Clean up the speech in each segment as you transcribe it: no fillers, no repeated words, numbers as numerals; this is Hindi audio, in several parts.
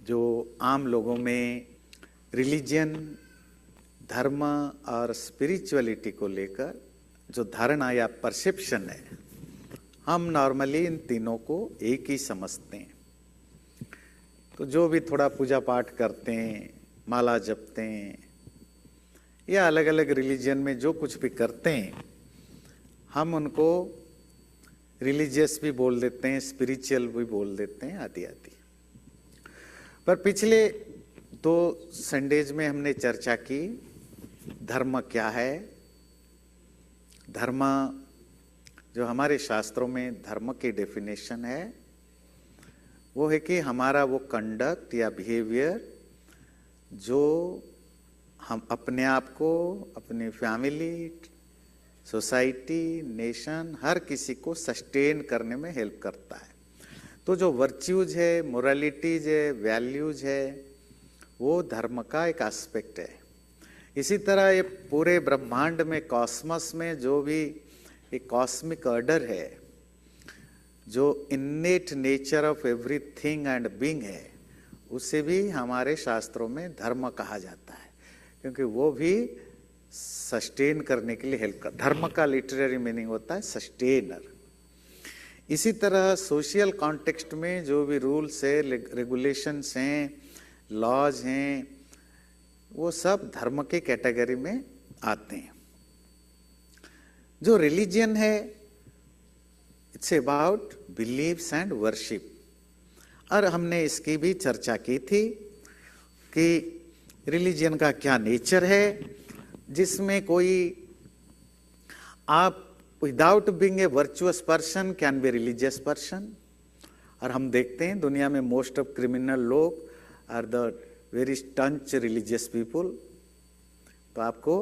जो आम लोगों में रिलीजन, धर्म और स्पिरिचुअलिटी को लेकर जो धारणा या परसेप्शन है, हम नॉर्मली इन तीनों को एक ही समझते हैं। तो जो भी थोड़ा पूजा पाठ करते हैं, माला जपते हैं या अलग अलग रिलीजन में जो कुछ भी करते हैं, हम उनको रिलीजियस भी बोल देते हैं, स्पिरिचुअल भी बोल देते हैं, आदि आदि। पर पिछले 2 संडेज में हमने चर्चा की धर्म क्या है। धर्म जो हमारे शास्त्रों में धर्म की डेफिनेशन है वो है कि हमारा वो कंडक्ट या बिहेवियर जो हम अपने आप को, अपनी फैमिली, सोसाइटी, नेशन, हर किसी को सस्टेन करने में हेल्प करता है। तो जो वर्च्यूज है, मोरालिटीज है, वैल्यूज है, वो धर्म का एक एस्पेक्ट है। इसी तरह ये पूरे ब्रह्मांड में, कॉस्मस में जो भी एक कॉस्मिक ऑर्डर है, जो innate nature of everything and being है, उसे भी हमारे शास्त्रों में धर्म कहा जाता है, क्योंकि वो भी सस्टेन करने के लिए हेल्प कर। धर्म का लिटरेरी मीनिंग होता है सस्टेनर। इसी तरह सोशल कॉन्टेक्स्ट में जो भी रूल्स है, रेगुलेशंस हैं, लॉज हैं, वो सब धर्म के कैटेगरी में आते हैं। जो रिलीजन है, it's about beliefs and worship. और हमने इसकी भी चर्चा की थी कि रिलीजन का क्या नेचर है, जिसमें कोई आप without being a virtuous person can be religious person. और हम देखते हैं दुनिया में मोस्ट ऑफ क्रिमिनल लोग are the very staunch religious people. तो आपको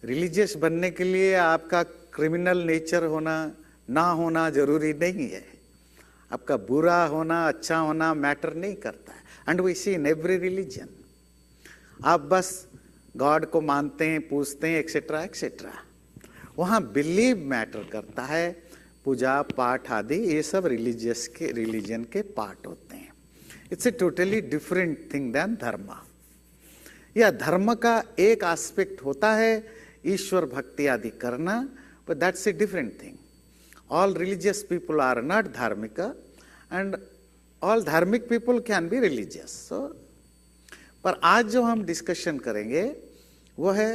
रिलीजियस बनने के लिए आपका क्रिमिनल नेचर होना ना होना जरूरी नहीं है। आपका बुरा होना, अच्छा होना मैटर नहीं करता है। And we see in every religion, आप बस गॉड को मानते हैं, पूजते हैं, एक्सेट्रा एक्सेट्रा, वहाँ बिलीव मैटर करता है। पूजा पाठ आदि ये सब रिलीजन के पार्ट होते हैं। It's a totally different thing than dharma. या धर्म का एक एस्पेक्ट होता है ईश्वर भक्ति आदि करना, but that's a different thing. All religious people are not dharmik and all dharmik people can be religious. So पर आज जो हम डिस्कशन करेंगे वो है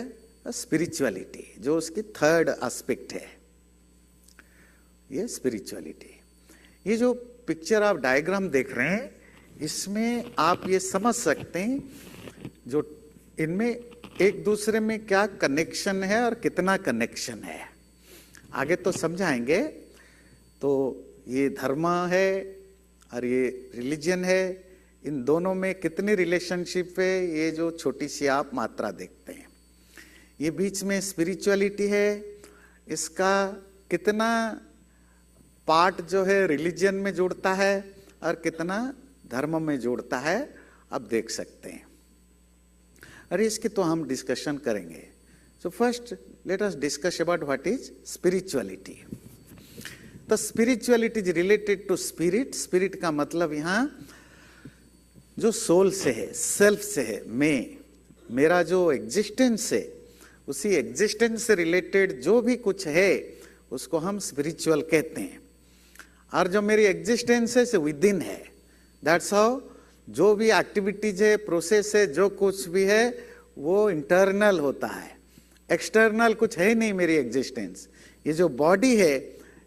स्पिरिचुअलिटी, जो उसकी थर्ड एस्पेक्ट है, ये स्पिरिचुअलिटी। ये जो पिक्चर आप डायग्राम देख रहे हैं, इसमें आप ये समझ सकते हैं जो इनमें एक दूसरे में क्या कनेक्शन है और कितना कनेक्शन है। आगे तो समझाएंगे। तो ये धर्म है और ये रिलीजन है, इन दोनों में कितनी रिलेशनशिप है, ये जो छोटी सी आप मात्रा देखते हैं। ये बीच में स्पिरिचुअलिटी है, इसका कितना पार्ट जो है रिलीजन में जुड़ता है और कितना धर्म में जुड़ता है, आप देख सकते हैं। और इसकी तो हम डिस्कशन करेंगे। So first let us discuss about what is spirituality. तो spirituality is related to spirit. Spirit का मतलब यहाँ जो सोल से है, सेल्फ से है, मेरा जो एग्जिस्टेंस है, उसी एग्जिस्टेंस से रिलेटेड जो भी कुछ है उसको हम स्पिरिचुअल कहते हैं। और जो मेरी एग्जिस्टेंस है विद इन है, दैट्स हाउ जो भी एक्टिविटीज है, प्रोसेस है, जो कुछ भी है वो इंटरनल होता है, एक्सटर्नल कुछ है नहीं मेरी एग्जिस्टेंस। ये जो बॉडी है,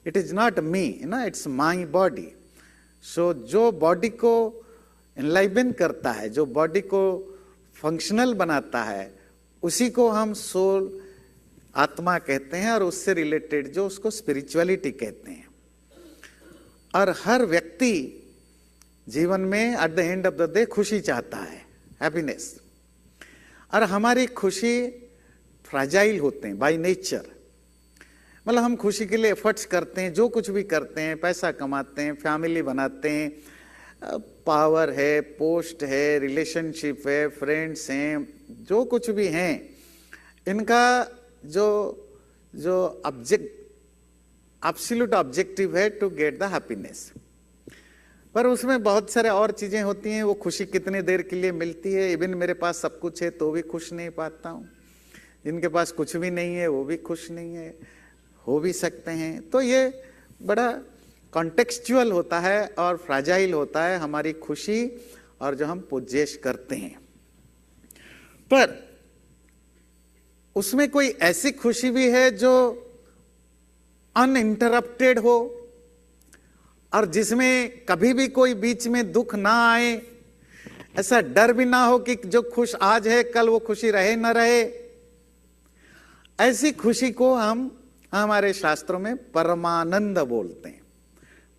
इट इज नॉट मी ना, इट्स माई बॉडी। सो जो बॉडी को एनलाइबन करता है, जो बॉडी को फंक्शनल बनाता है, उसी को हम सोल, आत्मा कहते हैं, और उससे रिलेटेड जो उसको स्पिरिचुअलिटी कहते हैं। और हर व्यक्ति जीवन में at the end of the day खुशी चाहता है, हैप्पीनेस। और हमारी खुशी फ्राजाइल होते हैं बाय नेचर। मतलब हम खुशी के लिए एफर्ट्स करते हैं, जो कुछ भी करते हैं, पैसा कमाते हैं, फैमिली बनाते हैं, पावर है, पोस्ट है, रिलेशनशिप है, फ्रेंड्स हैं, जो कुछ भी हैं, इनका जो ऑब्जेक्ट एब्सोल्यूट ऑब्जेक्टिव है टू गेट द हैप्पीनेस। पर उसमें बहुत सारे और चीजें होती हैं। वो खुशी कितने देर के लिए मिलती है। इवन मेरे पास सब कुछ है तो भी खुश नहीं पाता हूँ, जिनके पास कुछ भी नहीं है वो भी खुश नहीं है, हो भी सकते हैं। तो ये बड़ा कॉन्टेक्सचुअल होता है और फ्राजाइल होता है हमारी खुशी और जो हम पोजेस करते हैं। पर उसमें कोई ऐसी खुशी भी है जो अनइंटरप्टेड हो और जिसमें कभी भी कोई बीच में दुख ना आए, ऐसा डर भी ना हो कि जो खुश आज है कल वो खुशी रहे ना रहे। ऐसी खुशी को हम हमारे शास्त्रों में परमानंद बोलते हैं।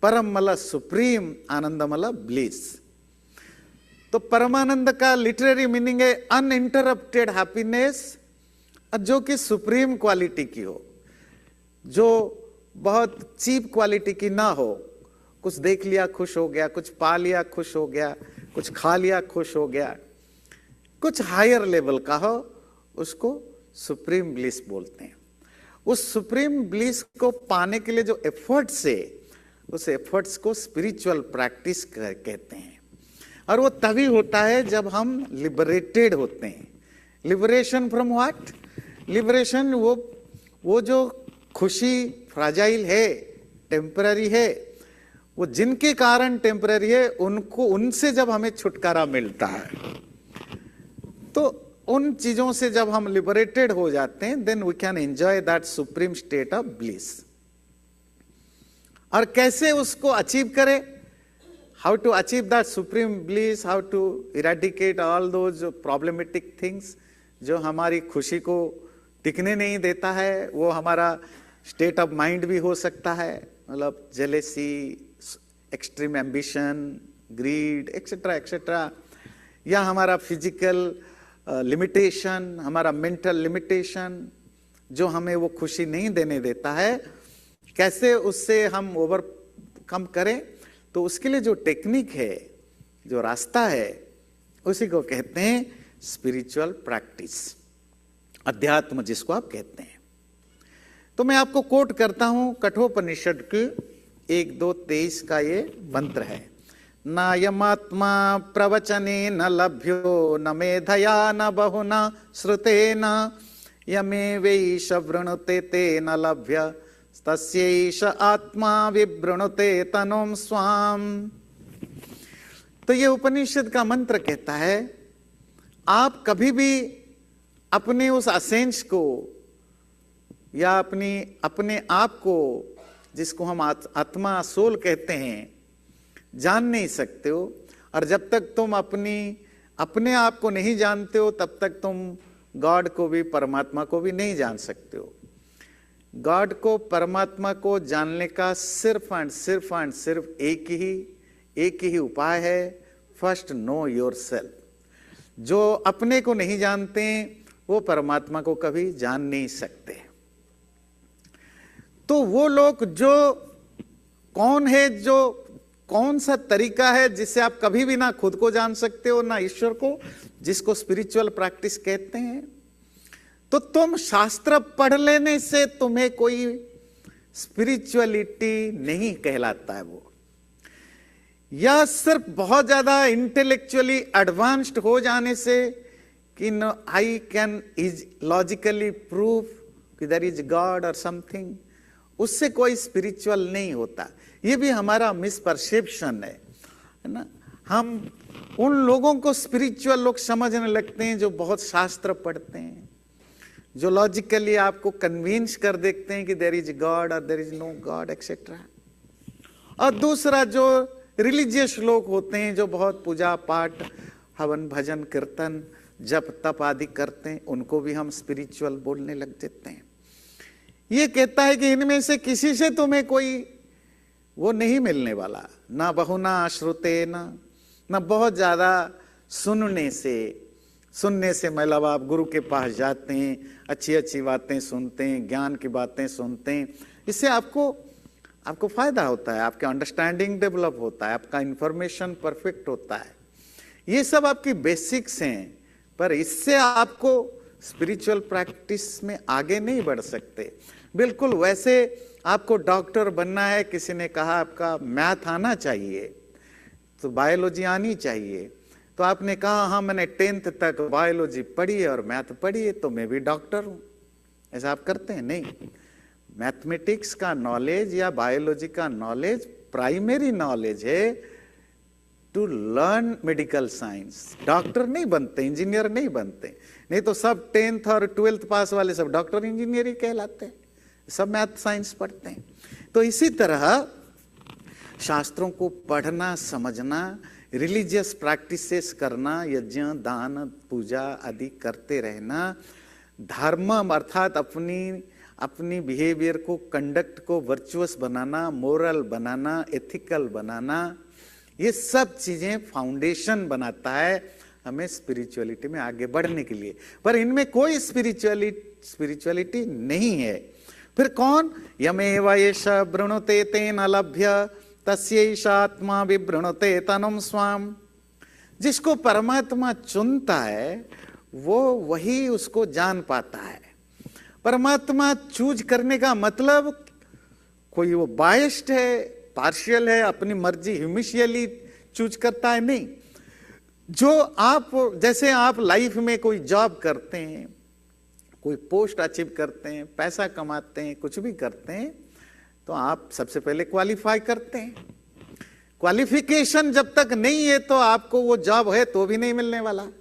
परम मतलब सुप्रीम, आनंद मतलब ब्लिस। तो परमानंद का लिटरेरी मीनिंग है अनइंटरप्टेड हैप्पीनेस, जो कि सुप्रीम क्वालिटी की हो, जो बहुत चीप क्वालिटी की ना हो। कुछ देख लिया खुश हो गया, कुछ पा लिया खुश हो गया, कुछ खा लिया खुश हो गया, कुछ हायर लेवल का हो, उसको सुप्रीम ब्लिस बोलते हैं। उस सुप्रीम ब्लिस को पाने के लिए जो एफर्ट्स है, उस एफर्ट्स को स्पिरिचुअल प्रैक्टिस कहते हैं। और वो तभी होता है जब हम लिबरेटेड होते हैं। Liberation from what? लिबरेशन वो जो खुशी फ्राजाइल है, टेम्पररी है, वो जिनके कारण टेम्पररी है उनसे जब हमें छुटकारा मिलता है, तो उन चीजों से जब हम लिबरेटेड हो जाते हैं, then we can enjoy that supreme state of bliss. और कैसे उसको अचीव करें? How to achieve that supreme bliss, how to eradicate all those problematic things जो हमारी खुशी को टिकने नहीं देता है। वो हमारा स्टेट ऑफ माइंड भी हो सकता है, मतलब jealousy, extreme ambition, greed, etcetera etcetera, या हमारा फिजिकल लिमिटेशन, हमारा मेंटल लिमिटेशन जो हमें वो खुशी नहीं देने देता है। कैसे उससे हम ओवरकम करें? तो उसके लिए जो टेक्निक है, जो रास्ता है, उसी को कहते हैं स्पिरिचुअल प्रैक्टिस, अध्यात्म जिसको आप कहते हैं। तो मैं आपको कोट करता हूं कठोपनिषद की 1:2:23 का ये मंत्र है। नायमात्मा प्रवचने न लभ्यो न मेधया न बहुना श्रुतेन यमे वैष वृणुते ते न लभ्य तस्यैष आत्मा विवृणुते तनुम स्वाम। तो ये उपनिषद का मंत्र कहता है, आप कभी भी अपने उस असेंस को या अपने आप को, जिसको हम आत्मा सोल कहते हैं, जान नहीं सकते हो। और जब तक तुम अपने आप को नहीं जानते हो, तब तक तुम गॉड को भी, परमात्मा को भी नहीं जान सकते हो। गॉड को, परमात्मा को जानने का सिर्फ एंड सिर्फ एक ही उपाय है। First no yourself. जो अपने को नहीं जानते वो परमात्मा को कभी जान नहीं सकते। तो वो लोग जो कौन है, जो कौन सा तरीका है जिससे आप कभी भी ना खुद को जान सकते हो ना ईश्वर को, जिसको स्पिरिचुअल प्रैक्टिस कहते हैं। तो तुम शास्त्र पढ़ लेने से तुम्हें कोई स्पिरिचुअलिटी नहीं कहलाता है वो, या सिर्फ बहुत ज्यादा इंटेलेक्चुअली एडवांस्ड हो जाने से कि I can is logically prove कि देयर इज गॉड और समथिंग, उससे कोई स्पिरिचुअल नहीं होता। ये भी हमारा मिसपरसेप्शन है ना। हम उन लोगों को स्पिरिचुअल लोग समझने लगते हैं जो बहुत शास्त्र पढ़ते हैं, जो लॉजिकली आपको कन्विंस कर देखते हैं कि देयर इज गॉड और there is no God etcetera. और दूसरा जो रिलीजियस लोग होते हैं, जो बहुत पूजा पाठ, हवन भजन कीर्तन जप तप आदि करते हैं, उनको भी हम स्पिरिचुअल बोलने लग जाते हैं। ये कहता है कि इनमें से किसी से तुम्हें कोई वो नहीं मिलने वाला, ना बहुना श्रुते ना बहुत ज्यादा सुनने से मतलब आप गुरु के पास जाते हैं, अच्छी बातें सुनते हैं, ज्ञान की बातें सुनते हैं, इससे आपको फायदा होता है, आपका अंडरस्टैंडिंग डेवलप होता है, आपका इंफॉर्मेशन परफेक्ट होता है। ये सब आपकी बेसिक्स हैं, पर इससे आपको स्पिरिचुअल प्रैक्टिस में आगे नहीं बढ़ सकते। बिल्कुल वैसे आपको डॉक्टर बनना है, किसी ने कहा आपका मैथ आना चाहिए, तो बायोलॉजी आनी चाहिए। तो आपने कहा हाँ मैंने 10th तक बायोलॉजी पढ़ी है और मैथ पढ़ी है तो मैं भी डॉक्टर हूं, ऐसा आप करते हैं? नहीं, मैथमेटिक्स का नॉलेज या बायोलॉजी का नॉलेज प्राइमरी नॉलेज है to learn medical science. Doctor नहीं बनते, इंजीनियर नहीं बनते, नहीं तो सब 10th और 12th पास वाले सब डॉक्टर इंजीनियर ही कहलाते हैं, सब मैथ साइंस पढ़ते हैं। तो इसी तरह शास्त्रों को पढ़ना, समझना, रिलीजियस प्रैक्टिसेस करना, यज्ञ दान पूजा आदि करते रहना, धर्म अर्थात अपनी बिहेवियर को, कंडक्ट को वर्चुअस बनाना, मोरल बनाना, एथिकल बनाना, ये सब चीजें फाउंडेशन बनाता है हमें स्पिरिचुअलिटी में आगे बढ़ने के लिए। पर इनमें कोई स्पिरिचुअलिटी नहीं है। फिर कौन? यमेव एष वृणुते तेन लभ्य तस्यैष आत्मा विवृणुते तनुम स्वाम। जिसको परमात्मा चुनता है वो वही उसको जान पाता है। परमात्मा चूज करने का मतलब कोई वो बायस्ड है, पार्शियल है, अपनी मर्जी ह्यूमिशियली चूज करता है, नहीं। जो आप, जैसे आप लाइफ में कोई जॉब करते हैं, कोई पोस्ट अचीव करते हैं, पैसा कमाते हैं, कुछ भी करते हैं, तो आप सबसे पहले क्वालिफाई करते हैं। क्वालिफिकेशन जब तक नहीं है तो आपको वो जॉब है तो भी नहीं मिलने वाला है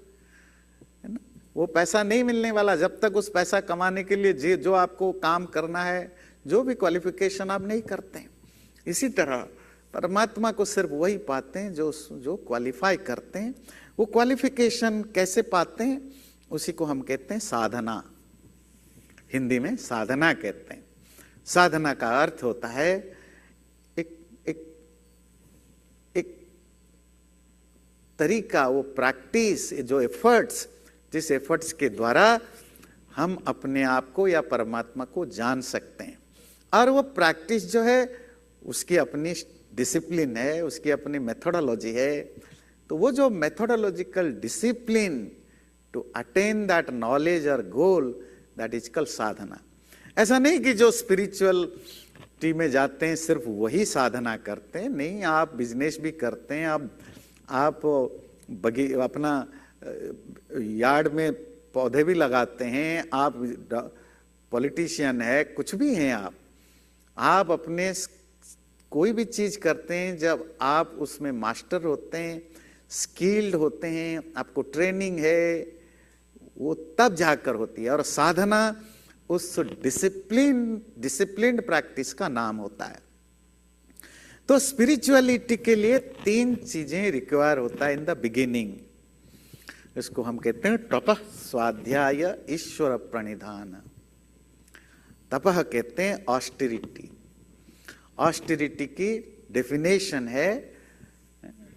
ना, वो पैसा नहीं मिलने वाला जब तक उस पैसा कमाने के लिए जो आपको काम करना है, जो भी क्वालिफिकेशन आप नहीं करते हैं। इसी तरह परमात्मा को सिर्फ वही पाते हैं जो क्वालिफाई करते हैं। वो क्वालिफिकेशन कैसे पाते हैं? उसी को हम कहते हैं साधना। हिंदी में साधना कहते हैं। साधना का अर्थ होता है एक तरीका, वो प्रैक्टिस, जो एफर्ट्स, जिस एफर्ट्स के द्वारा हम अपने आप को या परमात्मा को जान सकते हैं। और वो प्रैक्टिस जो है उसकी अपनी डिसिप्लिन है, उसकी अपनी मेथोडोलॉजी है। तो वो जो methodological discipline to attain that knowledge और goal, that is called sadhana. ऐसा नहीं कि जो स्पिरिचुअल टी में जाते हैं सिर्फ वही साधना करते हैं, नहीं। आप बिजनेस भी करते हैं, आप अपना यार्ड में पौधे भी लगाते हैं, आप पॉलिटिशियन है, कुछ भी हैं आप अपने कोई भी चीज करते हैं, जब आप उसमें मास्टर होते हैं, स्किल्ड होते हैं, आपको ट्रेनिंग है, वो तब जाकर होती है। और साधना उस डिसिप्लिन्ड प्रैक्टिस का नाम होता है। तो स्पिरिचुअलिटी के लिए 3 चीजें रिक्वायर होता है इन द बिगिनिंग। इसको हम कहते हैं तपः, स्वाध्याय, ईश्वर प्रणिधान। तपः कहते हैं ऑस्टेरिटी। ऑस्टेरिटी की डेफिनेशन है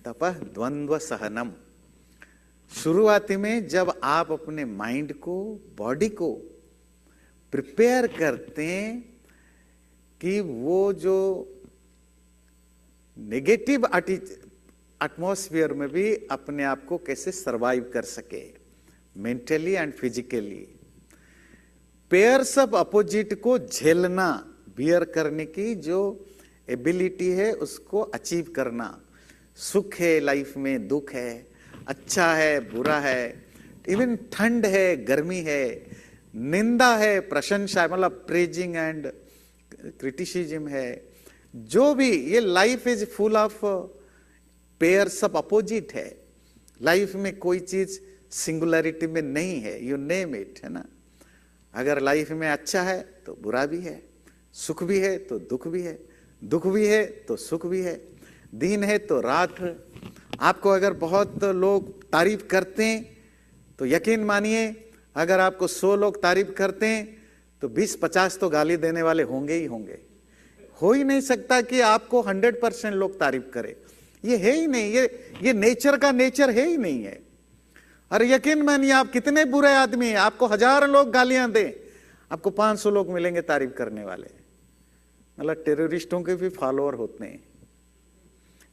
तपः द्वंद्व सहनम। शुरुआती में जब आप अपने माइंड को, बॉडी को प्रिपेयर करते हैं कि वो जो नेगेटिव एटमॉस्फेयर में भी अपने आप को कैसे सरवाइव कर सके, mentally and physically. Pairs of opposite को झेलना, बियर करने की जो एबिलिटी है उसको अचीव करना। सुख है लाइफ में, दुख है, अच्छा है, बुरा है, इवन ठंड है, गर्मी है, निंदा है, प्रशंसा, मतलब प्रेजिंग एंड क्रिटिसिज्म है, जो भी। ये life is full of pairs of opposite है। लाइफ में कोई चीज सिंगुलरिटी में नहीं है, यू नेम इट, है ना। अगर लाइफ में अच्छा है तो बुरा भी है, सुख भी है तो दुख भी है, दुख भी है तो सुख भी है, दिन है तो रात है। आपको अगर बहुत लोग तारीफ करते हैं तो यकीन मानिए, अगर आपको 100 लोग तारीफ करते हैं तो 20-50 तो गाली देने वाले होंगे ही होंगे। हो ही नहीं सकता कि आपको 100% लोग तारीफ करें, ये है ही नहीं, ये नेचर का नेचर है ही नहीं है। और यकीन मानिए, आप कितने बुरे आदमी हैं, आपको 1000 लोग गालियां दें, आपको 500 लोग मिलेंगे तारीफ करने वाले। मतलब टेररिस्टों के भी फॉलोअर होते हैं,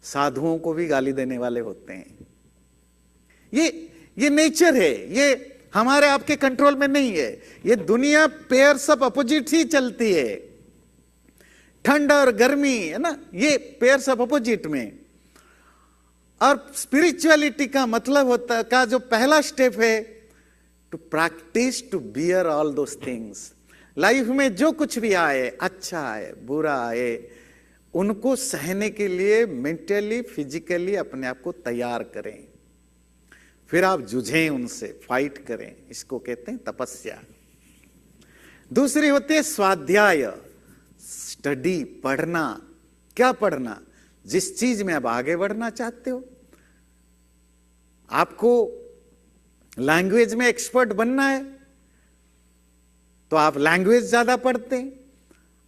साधुओं को भी गाली देने वाले होते हैं। ये नेचर है, ये हमारे आपके कंट्रोल में नहीं है। ये दुनिया पेयर्स ऑफ अपोजिट ही चलती है। ठंड और गर्मी, है ना, ये पेयर्स ऑफ अपोजिट में। और स्पिरिचुअलिटी का मतलब होता का जो पहला स्टेप है, to practise to bear all those things. Life में जो कुछ भी आए, अच्छा आए बुरा आए, उनको सहने के लिए मेंटली फिजिकली अपने आप को तैयार करें, फिर आप जूझें उनसे, फाइट करें। इसको कहते हैं तपस्या। दूसरी होती है स्वाध्याय, स्टडी, पढ़ना। क्या पढ़ना? जिस चीज में आप आगे बढ़ना चाहते हो। आपको लैंग्वेज में एक्सपर्ट बनना है तो आप लैंग्वेज ज्यादा पढ़ते हैं।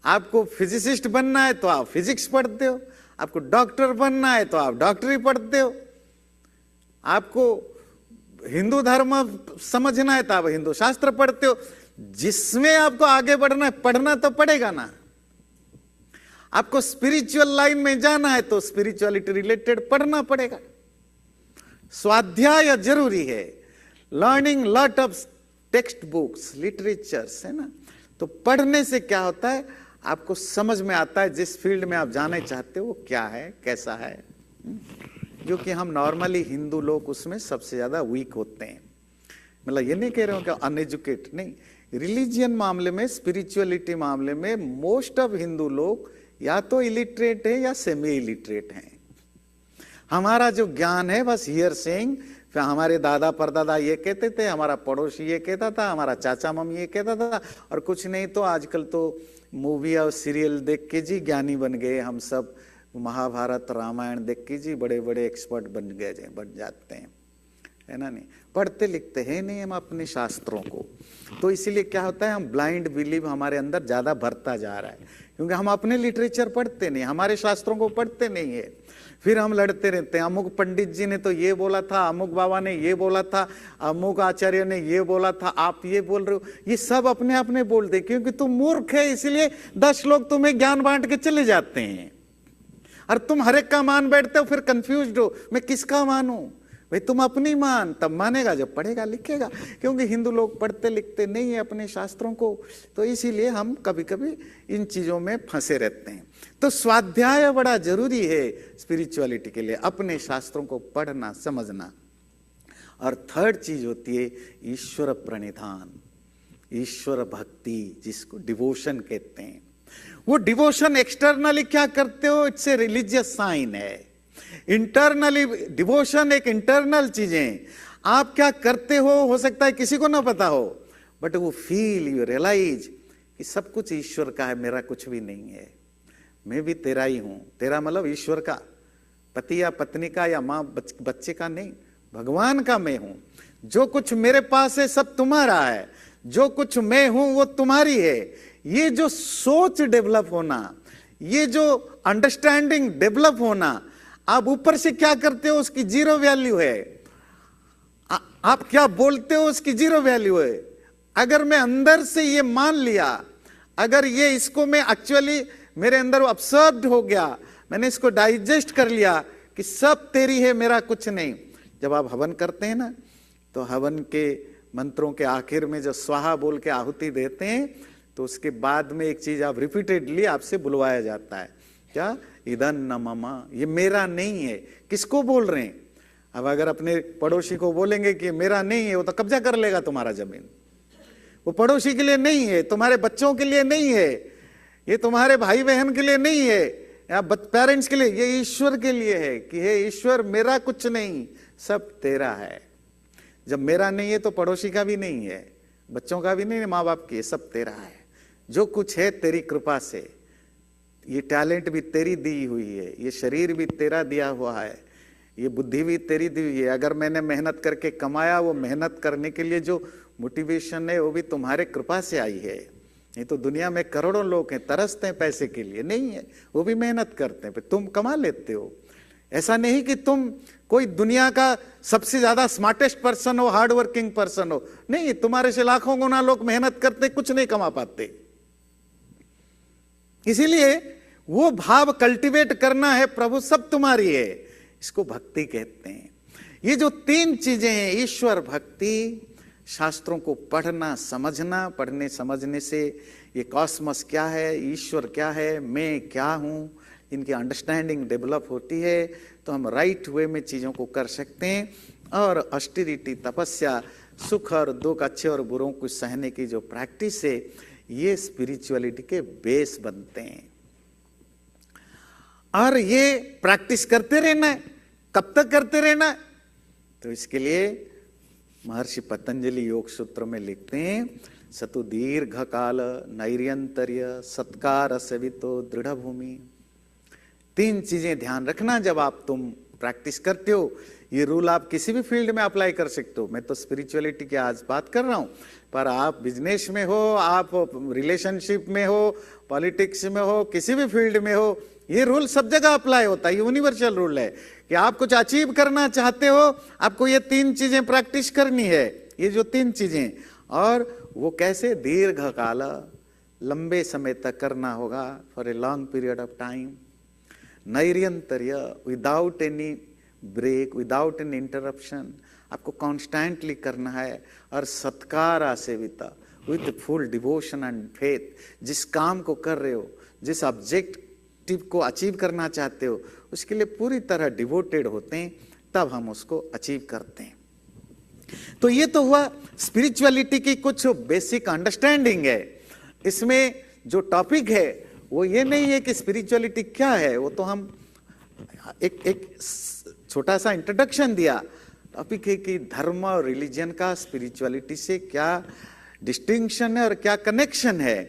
आपको फिजिसिस्ट बनना है तो आप फिजिक्स पढ़ते हो। आपको डॉक्टर बनना है तो आप डॉक्टरी पढ़ते हो। आपको हिंदू धर्म समझना है तो आप हिंदू शास्त्र पढ़ते हो। जिसमें आपको आगे बढ़ना है, पढ़ना तो पड़ेगा ना। आपको स्पिरिचुअल लाइन में जाना है तो स्पिरिचुअलिटी रिलेटेड पढ़ना पड़ेगा। स्वाध्याय जरूरी है। Learning lot of text books, literatures, है ना। तो पढ़ने से क्या होता है, आपको समझ में आता है जिस फील्ड में आप जाना चाहते हो वो क्या है, कैसा है। जो कि हम नॉर्मली हिंदू लोग उसमें सबसे ज्यादा वीक होते हैं। मतलब ये नहीं कह रहे हो कि अनएजुकेट, नहीं। रिलीजियन मामले में, स्पिरिचुअलिटी मामले में मोस्ट ऑफ हिंदू लोग या तो इलिटरेट है या सेमी इलिटरेट हैं। हमारा जो ज्ञान है बस हियर सेइंग, फिर हमारे दादा परदादा ये कहते थे, हमारा पड़ोसी ये कहता था, हमारा चाचा मम्मी ये कहता था, और कुछ नहीं तो आजकल तो मूवी और सीरियल देख के जी ज्ञानी बन गए हम सब। महाभारत रामायण देख के जी बड़े बड़े एक्सपर्ट बन जाते हैं, है ना। नहीं पढ़ते लिखते हैं नहीं हम अपने शास्त्रों को। तो इसीलिए क्या होता है, हम ब्लाइंड बिलीव हमारे अंदर ज्यादा बढ़ता जा रहा है, क्योंकि हम अपने लिटरेचर पढ़ते नहीं, हमारे शास्त्रों को पढ़ते नहीं है। फिर हम लड़ते रहते हैं, अमुक पंडित जी ने तो ये बोला था, अमुक बाबा ने ये बोला था, अमुक आचार्य ने ये बोला था, आप ये बोल रहे हो। ये सब अपने आप ने बोलते, क्योंकि तुम मूर्ख है इसलिए 10 लोग तुम्हें ज्ञान बांट के चले जाते हैं, और तुम हर एक का मान बैठते हो, फिर कंफ्यूज्ड हो, मैं किसका मानूं। भाई तुम अपनी मान, तब मानेगा जब पढ़ेगा लिखेगा। क्योंकि हिंदू लोग पढ़ते लिखते नहीं है अपने शास्त्रों को, तो इसीलिए हम कभी कभी इन चीजों में फंसे रहते हैं। तो स्वाध्याय बड़ा जरूरी है स्पिरिचुअलिटी के लिए, अपने शास्त्रों को पढ़ना समझना। और थर्ड चीज होती है ईश्वर प्रणिधान, ईश्वर भक्ति, जिसको डिवोशन कहते हैं। वो डिवोशन एक्सटर्नली क्या करते हो, इट्स ए रिलीजियस साइन है। इंटरनली डिवोशन एक इंटरनल चीजें, आप क्या करते हो सकता है किसी को ना पता हो, बट वो फील, यू रियलाइज कि सब कुछ ईश्वर का है, मेरा कुछ भी नहीं है, मैं भी तेरा ही हूं। तेरा मतलब ईश्वर का, पति या पत्नी का या माँ बच्चे का नहीं, भगवान का मैं हूं। जो कुछ मेरे पास है सब तुम्हारा है, जो कुछ मैं हूं वो तुम्हारी है। ये जो सोच डेवलप होना, ये जो अंडरस्टैंडिंग डेवलप होना, आप ऊपर से क्या करते हो उसकी जीरो वैल्यू है। आप क्या बोलते हो उसकी जीरो वैल्यू है। अगर मैं अंदर से ये मान लिया, अगर ये इसको मैं एक्चुअली मेरे अंदर ऑब्जर्व्ड हो गया, मैंने इसको डाइजेस्ट कर लिया कि सब तेरी है, मेरा कुछ नहीं। जब आप हवन करते हैं ना, तो हवन के मंत्रों के आखिर में जो स्वाहा बोल के आहुति देते हैं, तो उसके बाद में एक चीज आप रिपीटेडली आपसे बुलवाया जाता है, क्या, इदन न ममा, ये मेरा नहीं है। किसको बोल रहे हैं? अब अगर अपने पड़ोसी को बोलेंगे कि मेरा नहीं है, वो तो कब्जा कर लेगा तुम्हारा जमीन। वो पड़ोसी के लिए नहीं है, तुम्हारे बच्चों के लिए नहीं है, ये तुम्हारे भाई बहन के लिए नहीं है, या पेरेंट्स के लिए, ये ईश्वर के लिए है कि हे ईश्वर मेरा कुछ नहीं, सब तेरा है। जब मेरा नहीं है तो पड़ोसी का भी नहीं है, बच्चों का भी नहीं है, माँ बाप की, सब तेरा है। जो कुछ है तेरी कृपा से, ये टैलेंट भी तेरी दी हुई है, ये शरीर भी तेरा दिया हुआ है, ये बुद्धि भी तेरी दी हुई है। अगर मैंने मेहनत करके कमाया, वो मेहनत करने के लिए जो मोटिवेशन है वो भी तुम्हारे कृपा से आई है। नहीं तो दुनिया में करोड़ों लोग हैं तरसते हैं पैसे के लिए, नहीं है, वो भी मेहनत करते हैं, तुम कमा लेते हो। ऐसा नहीं कि तुम कोई दुनिया का सबसे ज्यादा स्मार्टेस्ट पर्सन हो, हार्ड वर्किंग पर्सन हो, नहीं, तुम्हारे से लाखों गुना लोग मेहनत करते, कुछ नहीं कमा पाते। इसीलिए वो भाव कल्टीवेट करना है, प्रभु सब तुम्हारी है, इसको भक्ति कहते हैं। ये जो 3 चीजें हैं, ईश्वर भक्ति, शास्त्रों को पढ़ना समझना, पढ़ने समझने से ये कॉस्मस क्या है, ईश्वर क्या है, मैं क्या हूं, इनकी अंडरस्टैंडिंग डेवलप होती है तो हम राइट वे में चीज़ों को कर सकते हैं। और ऑस्टेरिटी, तपस्या, सुख और दुख, अच्छे और बुरों को सहने की जो प्रैक्टिस है, ये स्पिरिचुअलिटी के बेस बनते हैं। और ये प्रैक्टिस करते रहना है। कब तक करते रहना है? तो इसके लिए महर्षि पतंजलि योग सूत्र में लिखते हैं, सतु दीर्घ काल नैर्यंतर्य सत्कार सेवितो दृढ़ भूमि। 3 चीजें ध्यान रखना जब आप तुम प्रैक्टिस करते हो। ये रूल आप किसी भी फील्ड में अप्लाई कर सकते हो। मैं तो स्पिरिचुअलिटी की आज बात कर रहा हूं, पर आप बिजनेस में हो, आप रिलेशनशिप में हो, पॉलिटिक्स में हो, किसी भी फील्ड में हो, ये रूल सब जगह अप्लाई होता है। यूनिवर्सल रूल है कि आप कुछ अचीव करना चाहते हो, आपको ये 3 चीजें प्रैक्टिस करनी है। ये जो 3 चीजें, और वो कैसे? दीर्घ काल, लंबे समय तक करना होगा, for a long period of time. नैर्यंतर्य, without any break, without any interruption, आपको कॉन्स्टेंटली करना है। और सत्कार सेविता, with full devotion and faith. जिस काम को कर रहे हो, जिस ऑब्जेक्टिव को अचीव करना चाहते हो, उसके लिए पूरी तरह डिवोटेड होते हैं, तब हम उसको अचीव करते हैं। तो ये तो हुआ स्पिरिचुअलिटी की कुछ बेसिक अंडरस्टैंडिंग है। इसमें जो टॉपिक है वो ये नहीं है कि स्पिरिचुअलिटी क्या है, वो तो हम एक छोटा सा इंट्रोडक्शन दिया। टॉपिक है कि धर्म और रिलीजन का स्पिरिचुअलिटी से क्या डिस्टिंक्शन है और क्या कनेक्शन है।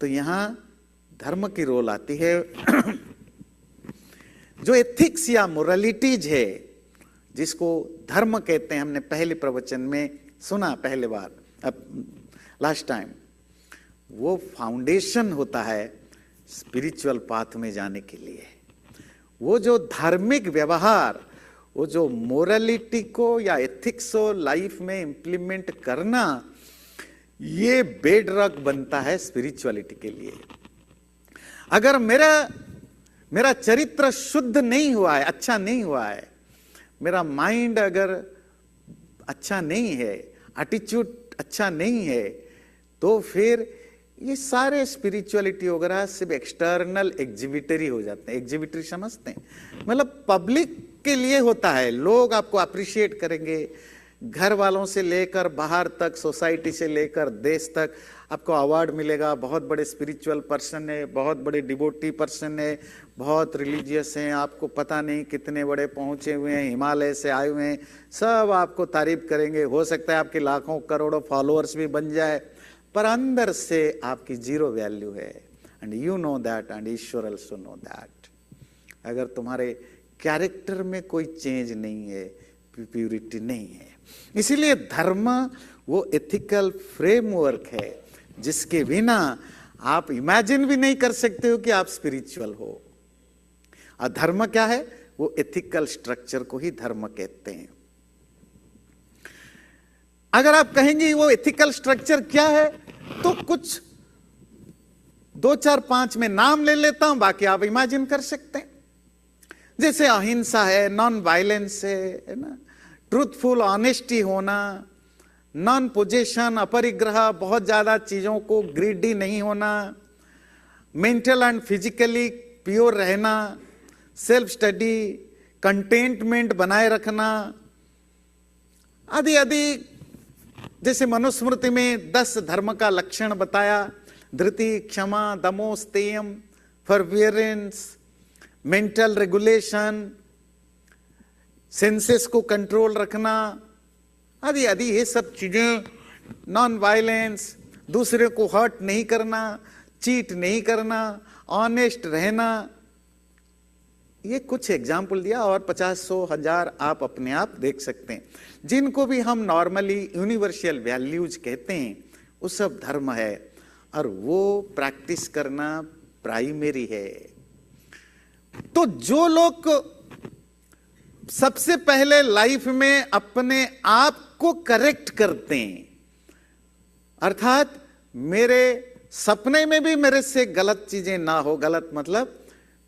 तो यहां धर्म की रोल आती है। जो एथिक्स या मोरालिटीज है, जिसको धर्म कहते हैं, हमने पहले प्रवचन में सुना, पहले बार, अब लास्ट टाइम, वो फाउंडेशन होता है स्पिरिचुअल पाथ में जाने के लिए। वो जो धार्मिक व्यवहार, वो जो मोरालिटी को या एथिक्स को लाइफ में इंप्लीमेंट करना, ये बेडरॉक बनता है स्पिरिचुअलिटी के लिए। अगर मेरा चरित्र शुद्ध नहीं हुआ है, अच्छा नहीं हुआ है, मेरा माइंड अगर अच्छा नहीं है, एटीट्यूड अच्छा नहीं है, तो फिर ये सारे स्पिरिचुअलिटी वगैरह सिर्फ एक्सटर्नल एग्जिबिटरी हो जाते हैं। एग्जिबिटरी समझते हैं? मतलब पब्लिक के लिए होता है, लोग आपको अप्रिशिएट करेंगे, घर वालों से लेकर बाहर तक, सोसाइटी से लेकर देश तक आपको अवार्ड मिलेगा। बहुत बड़े स्पिरिचुअल पर्सन है, बहुत बड़े डिवोटी पर्सन है, बहुत रिलीजियस हैं, आपको पता नहीं कितने बड़े पहुंचे हुए हैं, हिमालय से आए हुए हैं, सब आपको तारीफ करेंगे। हो सकता है आपके लाखों करोड़ों फॉलोअर्स भी बन जाए, पर अंदर से आपकी जीरो वैल्यू है। And you know that, and Ishwar also know that. अगर तुम्हारे कैरेक्टर में कोई चेंज नहीं है, प्यूरिटी नहीं है। इसीलिए धर्म वो एथिकल फ्रेमवर्क है जिसके बिना आप इमेजिन भी नहीं कर सकते हो कि आप स्पिरिचुअल हो। और धर्म क्या है? वो एथिकल स्ट्रक्चर को ही धर्म कहते हैं। अगर आप कहेंगे वो एथिकल स्ट्रक्चर क्या है, तो कुछ 2, 4, 5 में नाम ले लेता हूं, बाकी आप इमेजिन कर सकते हैं। जैसे अहिंसा है, नॉन वायलेंस है ना, ट्रूथफुल ऑनेस्टी होना, नॉन पोजेशन, अपरिग्रह, बहुत ज्यादा चीजों को ग्रीडी नहीं होना, मेंटल एंड फिजिकली प्योर रहना, सेल्फ स्टडी, कंटेंटमेंट बनाए रखना, आदि आदि। जैसे मनुस्मृति में 10 धर्म का लक्षण बताया, धृति, क्षमा, दमो, स्तेयम, फॉरबियरेंस, मेंटल रेगुलेशन, सेंसेस को कंट्रोल रखना, आदि आदि। ये सब चीजें, नॉन वायलेंस, दूसरे को हर्ट नहीं करना, चीट नहीं करना, ऑनेस्ट रहना, ये कुछ एग्जाम्पल दिया। और 50, 100, 1000 आप अपने आप देख सकते हैं, जिनको भी हम नॉर्मली यूनिवर्सल वैल्यूज कहते हैं, वो सब धर्म है। और वो प्रैक्टिस करना प्राइमरी है। तो जो लोग सबसे पहले लाइफ में अपने आप को करेक्ट करते हैं, अर्थात मेरे सपने में भी मेरे से गलत चीजें ना हो, गलत मतलब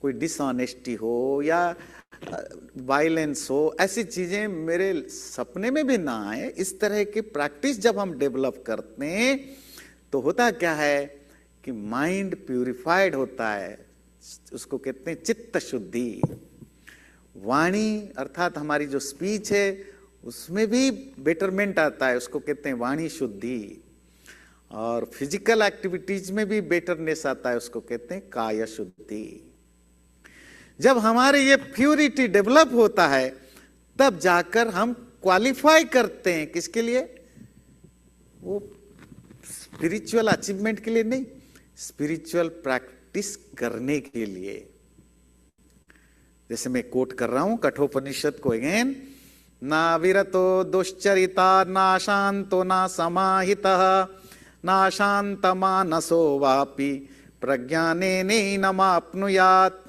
कोई डिसऑनेस्टी हो या वायलेंस हो, ऐसी चीजें मेरे सपने में भी ना आए, इस तरह की प्रैक्टिस जब हम डेवलप करते हैं, तो होता क्या है कि माइंड प्यूरिफाइड होता है, उसको कहते हैं चित्त शुद्धि। वाणी अर्थात हमारी जो स्पीच है उसमें भी बेटरमेंट आता है, उसको कहते हैं वाणी शुद्धि। और फिजिकल एक्टिविटीज में भी बेटरनेस आता है, उसको कहते हैं काय शुद्धि। जब हमारे ये प्यूरिटी डेवलप होता है तब जाकर हम क्वालिफाई करते हैं, किसके लिए? वो स्पिरिचुअल अचीवमेंट के लिए नहीं, स्पिरिचुअल प्रैक्टिस करने के लिए। जैसे मैं कोट कर रहा हूं कठोपनिषद को अगेन, ना विरतो दुश्चरिता ना शांतो ना समाहितः ना शांत मानसो वापि प्रज्ञाने नैनमाप्नुयात्।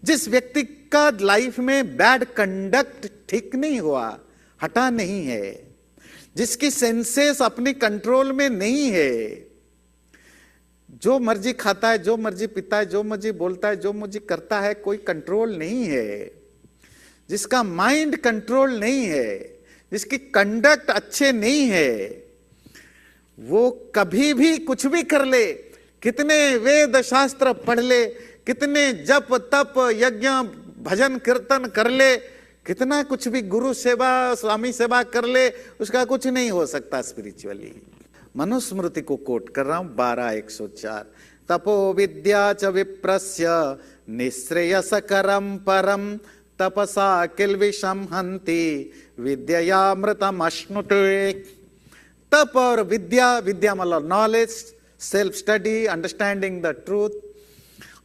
जिस व्यक्ति का लाइफ में बैड कंडक्ट ठीक नहीं हुआ, हटा नहीं है, जिसकी सेंसेस अपने कंट्रोल में नहीं है, जो मर्जी खाता है, जो मर्जी पीता है, जो मर्जी बोलता है, जो मर्जी करता है, कोई कंट्रोल नहीं है, जिसका माइंड कंट्रोल नहीं है, जिसकी कंडक्ट अच्छे नहीं है, वो कभी भी कुछ भी कर ले, कितने वेद शास्त्र पढ़ ले, कितने जप तप यज्ञ भजन कीर्तन कर ले, कितना कुछ भी गुरु सेवा स्वामी सेवा कर ले, उसका कुछ नहीं हो सकता स्पिरिचुअली। मनुस्मृति को कोट कर रहा हूं 12:104, तपो विद्या च विप्रस्य निःश्रेयसकरं परम तपसा किल्बिषं हन्ति विद्ययामृतम् अश्नुते। तप और विद्या, विद्या मतलब knowledge, self study, understanding the truth,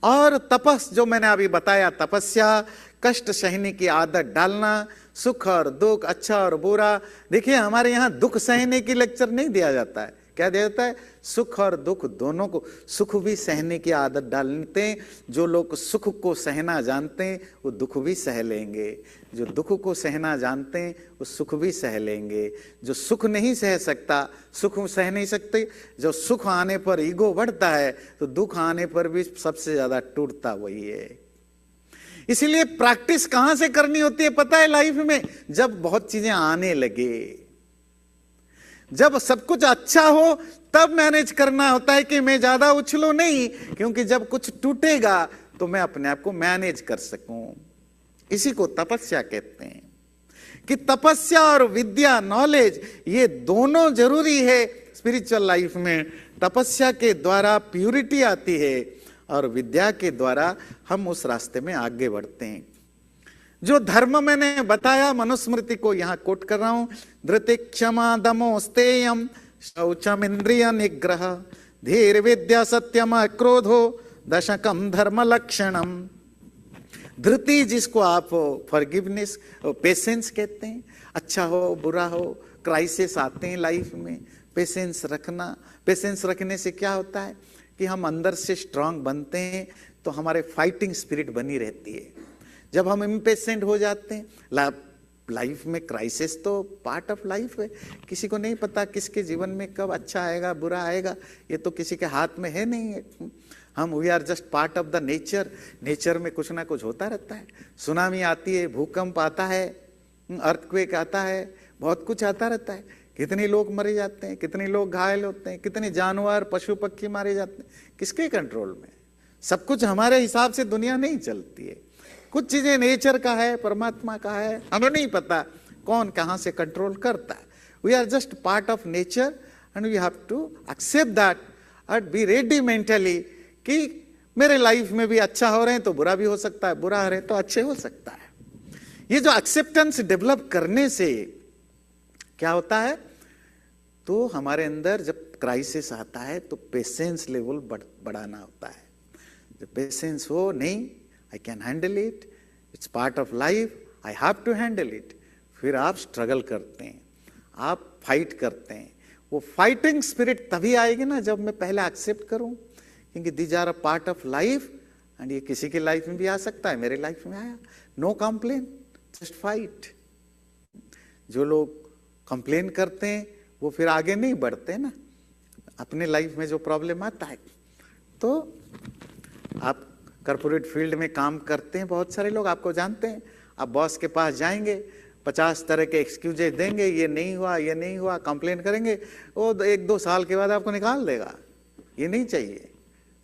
और तपस जो मैंने अभी बताया, तपस्या, कष्ट सहने की आदत डालना, सुख और दुख, अच्छा और बुरा। देखिए हमारे यहाँ दुख सहने की लेक्चर नहीं दिया जाता है, क्या दिया जाता है? सुख और दुख दोनों को, सुख भी सहने की आदत डालते हैं। जो लोग सुख को सहना जानते हैं वो दुख भी सह लेंगे, जो दुख को सहना जानते हैं वो सुख भी सह लेंगे। जो सुख नहीं सह सकता, सुख सह नहीं सकते, जो सुख आने पर ईगो बढ़ता है तो दुख आने पर भी सबसे ज्यादा टूटता वही है। इसीलिए प्रैक्टिस कहां से करनी होती है पता है लाइफ में? जब बहुत चीजें आने लगे, जब सब कुछ अच्छा हो तब मैनेज करना होता है कि मैं ज्यादा उछलूं नहीं, क्योंकि जब कुछ टूटेगा तो मैं अपने आप को मैनेज कर सकूं। इसी को तपस्या कहते हैं कि तपस्या और विद्या, नॉलेज, ये दोनों जरूरी है स्पिरिचुअल लाइफ में। तपस्या के द्वारा प्यूरिटी आती है और विद्या के द्वारा हम उस रास्ते में आगे बढ़ते हैं। जो धर्म मैंने बताया, मनुस्मृति को यहां कोट कर रहा हूं, धृति क्षमा दमो स्तेयम शौचम इंद्रिय निग्रह धीर विद्या सत्यम क्रोधो दशकम धर्म लक्षणम। धृति जिसको आप फॉरगिवनेस, पेशेंस कहते हैं, अच्छा हो बुरा हो, क्राइसिस आते हैं लाइफ में, पेशेंस रखना। पेशेंस रखने से क्या होता है कि हम अंदर से स्ट्रांग बनते हैं, तो हमारे फाइटिंग स्पिरिट बनी रहती है। जब हम इम्पेशेंट हो जाते हैं, लाइफ में क्राइसिस तो पार्ट ऑफ लाइफ है, किसी को नहीं पता किसके जीवन में कब अच्छा आएगा बुरा आएगा, ये तो किसी के हाथ में है नहीं है। हम we are just part of the nature. Nature में कुछ ना कुछ होता रहता है, सुनामी आती है, भूकंप आता है, अर्थक्वेक आता है, बहुत कुछ आता रहता है। कितने लोग मरे जाते हैं, कितने लोग घायल होते हैं, कितने जानवर पशु पक्षी मारे जाते हैं, किसके कंट्रोल में? सब कुछ हमारे हिसाब से दुनिया नहीं चलती है। कुछ चीजें नेचर का है, परमात्मा का है, हमें नहीं पता कौन कहां से कंट्रोल करता है। We are just part of nature and we have to accept that and be ready mentally कि मेरे लाइफ में भी अच्छा हो रहे हैं तो बुरा भी हो सकता है, बुरा हो रहे तो अच्छे हो सकता है। ये जो एक्सेप्टेंस डेवलप करने से क्या होता है, तो हमारे अंदर जब क्राइसिस आता है तो पेशेंस लेवल बढ़ाना होता है। जब पेशेंस हो, नहीं I can handle it, it's part of life, I have to handle it, फिर आप स्ट्रगल करते हैं, आप फाइट करते हैं। वो फाइटिंग स्पिरिट तभी आएगी ना जब मैं पहले एक्सेप्ट करूं, क्योंकि these are a part of life and ये किसी की लाइफ में भी आ सकता है, मेरे लाइफ में आया, नो कंप्लेन, जस्ट फाइट। जो लोग कंप्लेन करते हैं वो फिर आगे नहीं बढ़ते ना। अपने लाइफ में जो प्रॉब्लम आता है, तो आप कॉर्पोरेट फील्ड में काम करते हैं, बहुत सारे लोग आपको जानते हैं, आप बॉस के पास जाएंगे, 50 तरह के एक्सक्यूजेज देंगे, ये नहीं हुआ, ये नहीं हुआ, कंप्लेन करेंगे, वो 1-2 साल के बाद आपको निकाल देगा। ये नहीं चाहिए,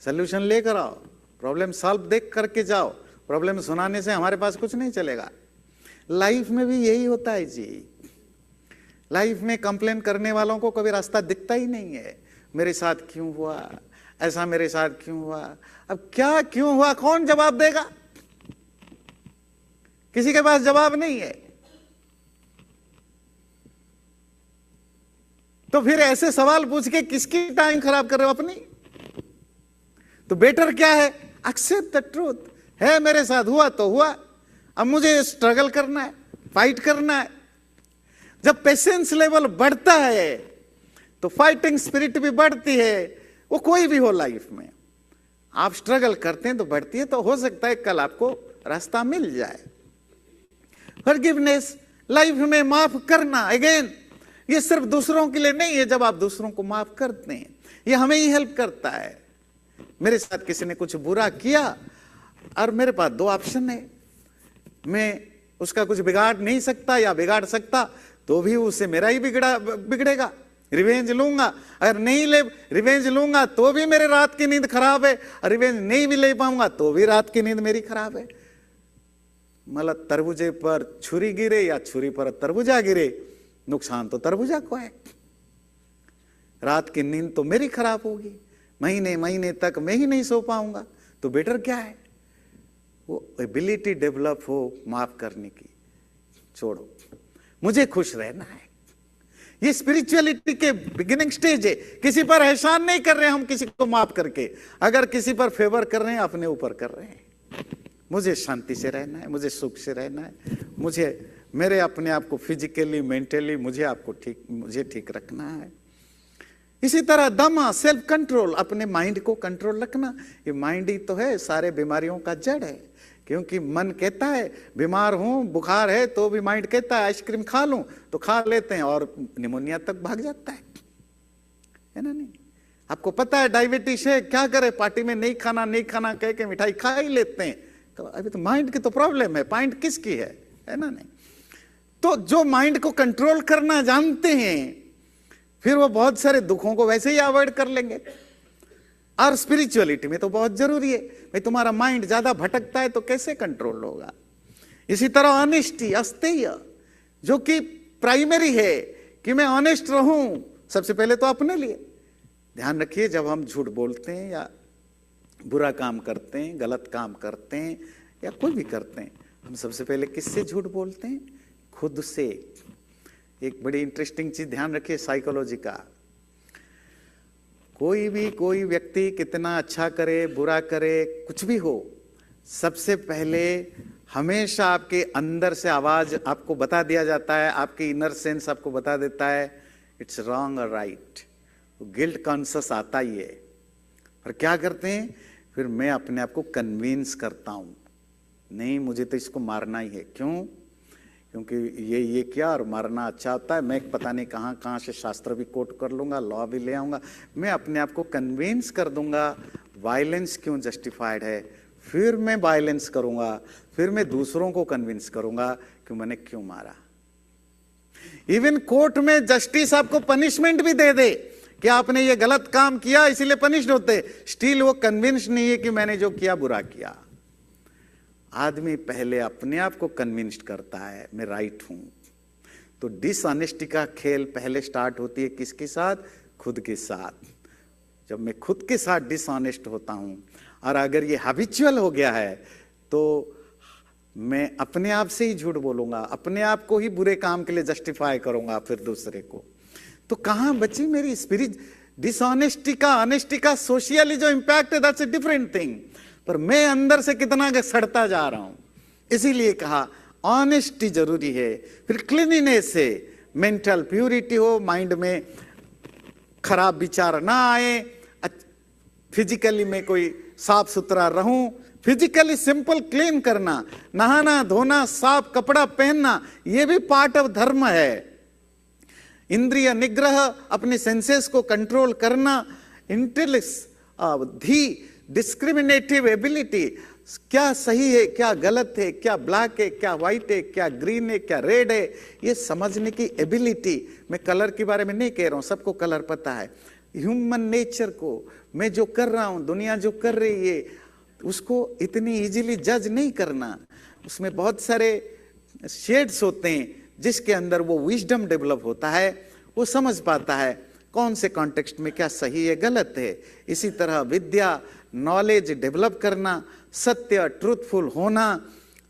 सोल्यूशन लेकर आओ, प्रॉब्लम सॉल्व देख करके जाओ, प्रॉब्लम सुनाने से हमारे पास कुछ नहीं चलेगा। लाइफ में भी यही होता है जी। लाइफ में कंप्लेन करने वालों को कभी रास्ता दिखता ही नहीं है। मेरे साथ क्यों हुआ ऐसा, मेरे साथ क्यों हुआ, अब क्या क्यों हुआ, कौन जवाब देगा? किसी के पास जवाब नहीं है। तो फिर ऐसे सवाल पूछ के किसकी टाइम खराब कर रहे हो अपनी? तो बेटर क्या है, एक्सेप्ट द ट्रूथ। है मेरे साथ, हुआ तो हुआ, अब मुझे स्ट्रगल करना है, फाइट करना है। जब पेशेंस लेवल बढ़ता है तो फाइटिंग स्पिरिट भी बढ़ती है। वो कोई भी हो लाइफ में, आप स्ट्रगल करते हैं तो बढ़ती है। तो हो सकता है कल आपको रास्ता मिल जाए। फॉरगिवनेस, लाइफ में माफ करना, अगेन ये सिर्फ दूसरों के लिए नहीं है। जब आप दूसरों को माफ करते हैं, ये हमें ही हेल्प करता है। मेरे साथ किसी ने कुछ बुरा किया और मेरे पास दो ऑप्शन है, मैं उसका कुछ बिगाड़ नहीं सकता या बिगाड़ सकता, तो भी उससे मेरा ही बिगड़ेगा। रिवेंज लूंगा, अगर नहीं ले रिवेंज लूंगा तो भी मेरे रात की नींद खराब है, और रिवेंज नहीं भी ले पाऊंगा तो भी रात की नींद मेरी खराब है। मतलब तरबूजे पर छुरी गिरे या छुरी पर तरबूजा गिरे, नुकसान तो तरबूजा को है। रात की नींद तो मेरी खराब होगी, महीने महीने तक मैं ही नहीं सो पाऊंगा। तो बेटर क्या है, वो एबिलिटी डेवलप हो माफ करने की। छोड़ो, मुझे खुश रहना है। ये स्पिरिचुअलिटी के बिगिनिंग स्टेज है। किसी पर एहसान नहीं कर रहे हम किसी को माफ करके, अगर किसी पर फेवर कर रहे हैं अपने ऊपर कर रहे हैं। मुझे शांति से रहना है, मुझे सुख से रहना है, मुझे मेरे अपने आप को फिजिकली मेंटली मुझे ठीक रखना है। इसी तरह दमा, सेल्फ कंट्रोल, अपने माइंड को कंट्रोल रखना। ये माइंड ही तो है सारे बीमारियों का जड़ है। क्योंकि मन कहता है बीमार हूं, बुखार है, तो भी माइंड कहता है आइसक्रीम खा लूं, तो खा लेते हैं और निमोनिया तक भाग जाता है ना? नहीं, आपको पता है डायबिटीज है, क्या करे, पार्टी में नहीं खाना कह के मिठाई खा ही लेते हैं। तो अभी तो माइंड की तो प्रॉब्लम है, पॉइंट किसकी है ना? नहीं। तो जो माइंड को कंट्रोल करना जानते हैं, फिर वो बहुत सारे दुखों को वैसे ही अवॉइड कर लेंगे। और स्पिरिचुअलिटी में तो बहुत जरूरी है भाई, तुम्हारा माइंड ज्यादा भटकता है तो कैसे कंट्रोल होगा। इसी तरह ऑनेस्टी, अस्तेय, जो कि प्राइमरी है कि मैं ऑनेस्ट रहूं सबसे पहले तो अपने लिए। ध्यान रखिए, जब हम झूठ बोलते हैं या बुरा काम करते हैं, गलत काम करते हैं या कोई भी करते हैं, हम सबसे पहले किससे झूठ बोलते हैं? खुद से। एक बड़ी इंटरेस्टिंग चीज ध्यान रखिए साइकोलॉजी का। कोई व्यक्ति कितना अच्छा करे, बुरा करे, कुछ भी हो, सबसे पहले हमेशा आपके अंदर से आवाज आपको बता दिया जाता है, आपकी इनर सेंस आपको बता देता है इट्स रॉन्ग और राइट। गिल्ट कॉन्शियस आता ही है। और क्या करते हैं फिर? मैं अपने आप को कन्विंस करता हूं, नहीं मुझे तो इसको मारना ही है। क्यों? क्योंकि ये किया और मारना अच्छा होता है। मैं पता नहीं कहाँ से शास्त्र भी कोट कर लूंगा, लॉ भी ले आऊंगा। मैं अपने आप को कन्विंस कर दूंगा वायलेंस क्यों जस्टिफाइड है, फिर मैं वायलेंस करूंगा, फिर मैं दूसरों को कन्विंस करूंगा कि मैंने क्यों मारा। इवन कोर्ट में जस्टिस आपको पनिशमेंट भी दे दे कि आपने ये गलत काम किया इसलिए पनिश्ड होते, स्टिल वो कन्विंस नहीं है कि मैंने जो किया बुरा किया। आदमी पहले अपने आप को कन्विंस्ड करता है मैं राइट हूं। तो डिसऑनेस्टी का खेल पहले स्टार्ट होती है किसके साथ? खुद के साथ। जब मैं खुद के साथ डिसऑनेस्ट होता हूं और अगर ये हैबिचुअल हो गया है तो मैं अपने आप से ही झूठ बोलूंगा, अपने आप को ही बुरे काम के लिए जस्टिफाई करूंगा फिर दूसरे को। तो कहां बची मेरी स्पिरिट? डिसऑनेस्टी का, ऑनेस्टी का सोशियली जो इंपैक्ट है दैट्स अ डिफरेंट थिंग, पर मैं अंदर से कितना सड़ता जा रहा हूं। इसीलिए कहा ऑनेस्टी जरूरी है। फिर क्लीनिनेस है, मेंटल प्यूरिटी हो, माइंड में खराब विचार ना आए, फिजिकली में कोई साफ सुथरा रहूं, फिजिकली सिंपल क्लीन करना, नहाना धोना, साफ कपड़ा पहनना, यह भी पार्ट ऑफ धर्म है। इंद्रिय निग्रह, अपने सेंसेस को कंट्रोल करना, इंटेलिजेंस, धी, डिस्क्रिमिनेटिव एबिलिटी, क्या सही है क्या गलत है, क्या ब्लैक है क्या व्हाइट है, क्या ग्रीन है क्या रेड है, ये समझने की एबिलिटी। मैं कलर के बारे में नहीं कह रहा हूं, सबको कलर पता है। ह्यूमन नेचर को, मैं जो कर रहा हूं, दुनिया जो कर रही है, उसको इतनी इजीली जज नहीं करना। उसमें बहुत सारे शेड्स होते हैं जिसके अंदर वो विजडम डेवलप होता है, वो समझ पाता है कौन से कॉन्टेक्स्ट में क्या सही है गलत है। इसी तरह विद्या, नॉलेज डेवलप करना, सत्य, ट्रूथफुल होना,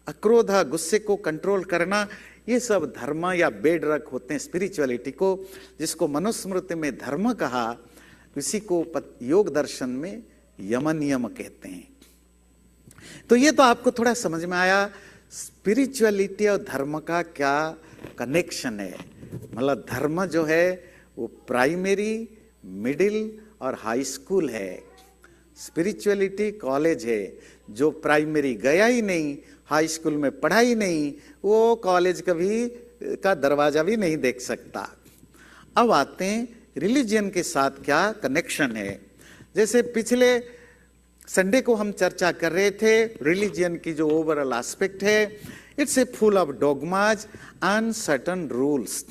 अक्रोध, गुस्से को कंट्रोल करना, ये सब धर्म या बेडरक होते हैं स्पिरिचुअलिटी को, जिसको मनुस्मृति में धर्म कहा, इसी को योग दर्शन में यम नियम कहते हैं। तो ये तो आपको थोड़ा समझ में आया स्पिरिचुअलिटी और धर्म का क्या कनेक्शन है। मतलब धर्म जो है वो प्राइमरी, मिडिल और हाई स्कूल है, स्पिरिचुअलिटी कॉलेज है। जो प्राइमरी गया ही नहीं, हाई स्कूल में पढ़ा ही नहीं, वो कॉलेज कभी का दरवाजा भी नहीं देख सकता। अब आते हैं रिलीजन के साथ क्या कनेक्शन है। जैसे पिछले संडे को हम चर्चा कर रहे थे, रिलीजन की जो ओवरऑल एस्पेक्ट है, it's a full of dogmas and certain rules.